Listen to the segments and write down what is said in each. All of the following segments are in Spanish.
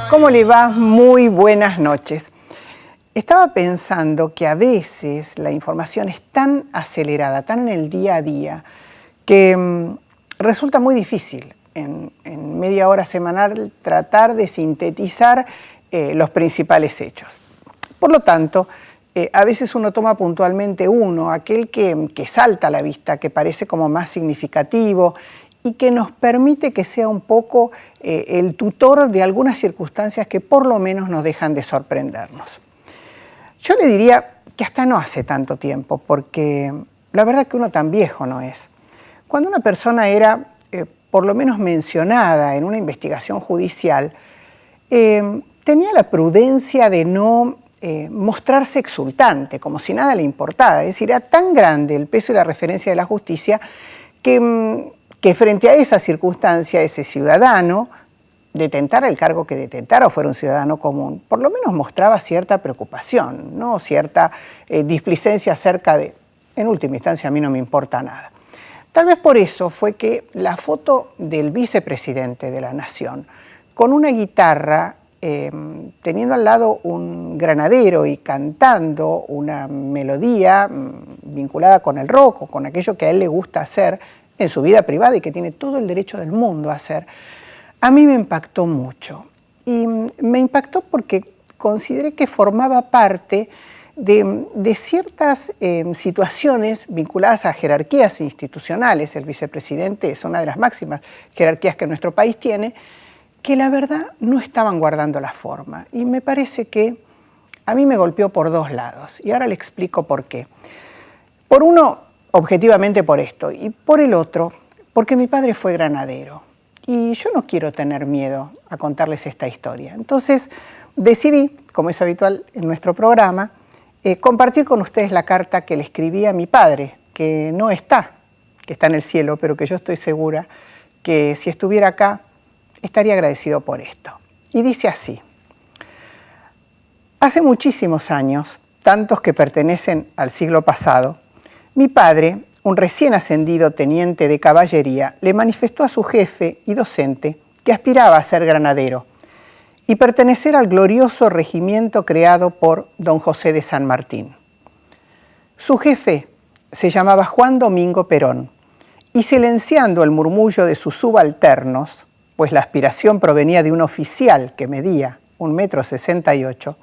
¿Cómo le va? Muy buenas noches. Estaba pensando que a veces la información es tan acelerada, tan en el día a día, que resulta muy difícil en media hora semanal tratar de sintetizar los principales hechos. Por lo tanto, a veces uno toma puntualmente aquel que salta a la vista, que parece como más significativo y que nos permite que sea un poco el tutor de algunas circunstancias que por lo menos nos dejan de sorprendernos. Yo le diría que hasta no hace tanto tiempo, porque la verdad que uno tan viejo no es. Cuando una persona era por lo menos mencionada en una investigación judicial, tenía la prudencia de no mostrarse exultante, como si nada le importara. Es decir, era tan grande el peso y la referencia de la justicia que frente a esa circunstancia, ese ciudadano, detentara el cargo que detentara o fuera un ciudadano común, por lo menos mostraba cierta preocupación, ¿no? Cierta displicencia acerca de, en última instancia, a mí no me importa nada. Tal vez por eso fue que la foto del vicepresidente de la Nación, con una guitarra, teniendo al lado un granadero y cantando una melodía vinculada con el rock o con aquello que a él le gusta hacer en su vida privada y que tiene todo el derecho del mundo a hacer, a mí me impactó mucho. Y me impactó porque consideré que formaba parte de ciertas situaciones vinculadas a jerarquías institucionales. El vicepresidente es una de las máximas jerarquías que nuestro país tiene, que la verdad no estaban guardando la forma. Y me parece que a mí me golpeó por dos lados. Y ahora le explico por qué. Por uno, objetivamente por esto. Y por el otro, porque mi padre fue granadero. Y yo no quiero tener miedo a contarles esta historia. Entonces decidí, como es habitual en nuestro programa, compartir con ustedes la carta que le escribí a mi padre, que no está, que está en el cielo, pero que yo estoy segura que si estuviera acá, estaría agradecido por esto. Y dice así: hace muchísimos años, tantos que pertenecen al siglo pasado, mi padre, un recién ascendido teniente de caballería, le manifestó a su jefe y docente que aspiraba a ser granadero y pertenecer al glorioso regimiento creado por don José de San Martín. Su jefe se llamaba Juan Domingo Perón y, silenciando el murmullo de sus subalternos, pues la aspiración provenía de un oficial que medía 1,68 m,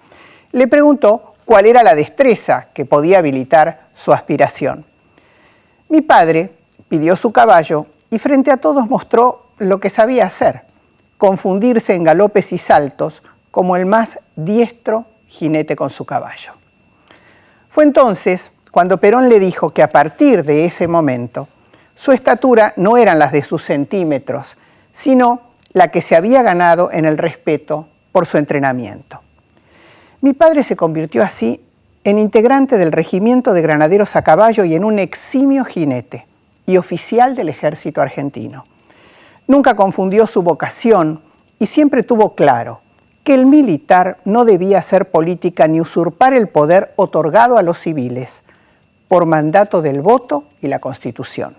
le preguntó cuál era la destreza que podía habilitar su aspiración. Mi padre pidió su caballo y frente a todos mostró lo que sabía hacer: confundirse en galopes y saltos como el más diestro jinete con su caballo. Fue entonces cuando Perón le dijo que a partir de ese momento su estatura no eran las de sus centímetros, sino la que se había ganado en el respeto por su entrenamiento. Mi padre se convirtió así en integrante del regimiento de granaderos a caballo y en un eximio jinete y oficial del ejército argentino. Nunca confundió su vocación y siempre tuvo claro que el militar no debía hacer política ni usurpar el poder otorgado a los civiles por mandato del voto y la Constitución.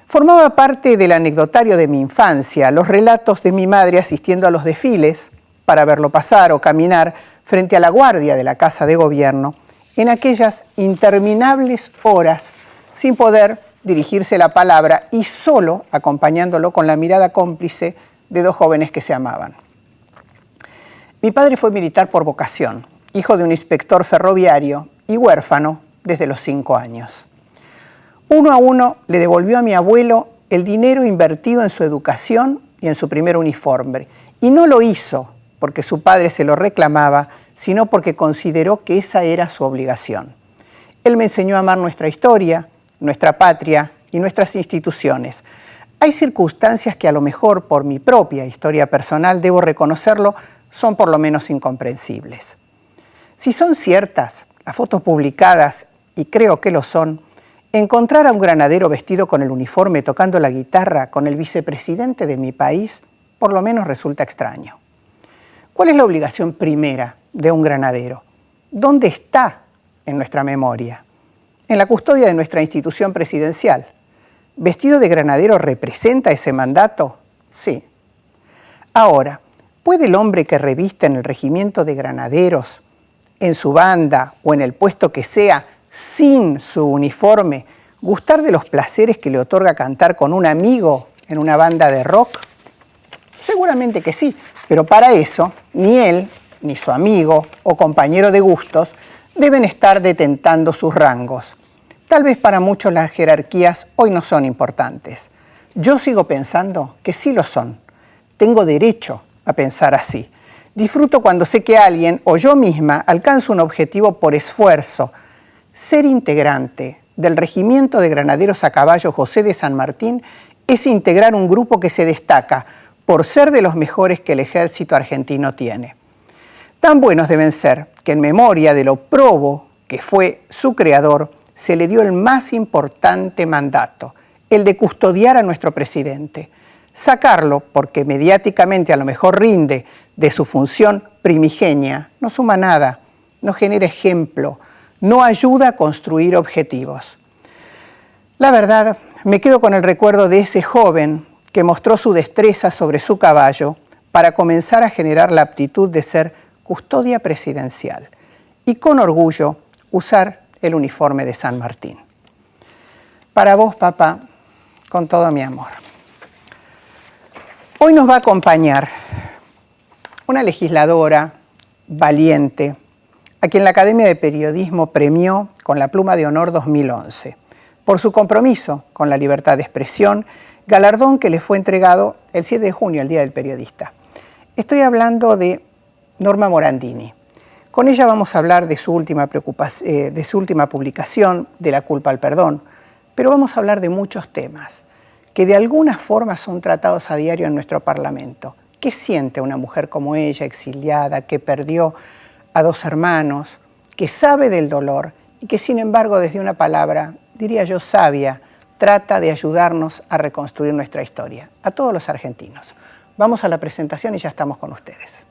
Formaba parte del anecdotario de mi infancia, los relatos de mi madre asistiendo a los desfiles para verlo pasar o caminar frente a la guardia de la Casa de Gobierno en aquellas interminables horas sin poder dirigirse la palabra y solo acompañándolo con la mirada cómplice de dos jóvenes que se amaban. Mi padre fue militar por vocación, hijo de un inspector ferroviario y huérfano desde los 5 años. Uno a uno le devolvió a mi abuelo el dinero invertido en su educación y en su primer uniforme. Y no lo hizo porque su padre se lo reclamaba, sino porque consideró que esa era su obligación. Él me enseñó a amar nuestra historia, nuestra patria y nuestras instituciones. Hay circunstancias que a lo mejor por mi propia historia personal, debo reconocerlo, son por lo menos incomprensibles. Si son ciertas las fotos publicadas, y creo que lo son, encontrar a un granadero vestido con el uniforme tocando la guitarra con el vicepresidente de mi país por lo menos resulta extraño. ¿Cuál es la obligación primera de un granadero? ¿Dónde está en nuestra memoria? En la custodia de nuestra institución presidencial. ¿Vestido de granadero representa ese mandato? Sí. Ahora, ¿puede el hombre que revista en el regimiento de granaderos, en su banda o en el puesto que sea, sin su uniforme, gustar de los placeres que le otorga cantar con un amigo en una banda de rock? Seguramente que sí, pero para eso ni él, ni su amigo o compañero de gustos deben estar detentando sus rangos. Tal vez para muchos las jerarquías hoy no son importantes. Yo sigo pensando que sí lo son. Tengo derecho a pensar así. Disfruto cuando sé que alguien o yo misma alcanzo un objetivo por esfuerzo. Ser integrante del Regimiento de Granaderos a Caballo José de San Martín es integrar un grupo que se destaca por ser de los mejores que el ejército argentino tiene. Tan buenos deben ser que en memoria de lo probo que fue su creador, se le dio el más importante mandato, el de custodiar a nuestro presidente. Sacarlo, porque mediáticamente a lo mejor rinde de su función primigenia, no suma nada, no genera ejemplo, no ayuda a construir objetivos. La verdad, me quedo con el recuerdo de ese joven que mostró su destreza sobre su caballo para comenzar a generar la aptitud de ser custodia presidencial y con orgullo usar el uniforme de San Martín. Para vos, papá, con todo mi amor. Hoy nos va a acompañar una legisladora valiente, a quien la Academia de Periodismo premió con la Pluma de Honor 2011, por su compromiso con la libertad de expresión, galardón que le fue entregado el 7 de junio, el Día del Periodista. Estoy hablando de Norma Morandini. Con ella vamos a hablar de su última publicación, de La culpa al perdón, pero vamos a hablar de muchos temas que de alguna forma son tratados a diario en nuestro Parlamento. ¿Qué siente una mujer como ella, exiliada, que perdió a 2 hermanos, que sabe del dolor y que sin embargo desde una palabra, diría yo sabia, trata de ayudarnos a reconstruir nuestra historia, a todos los argentinos? Vamos a la presentación y ya estamos con ustedes.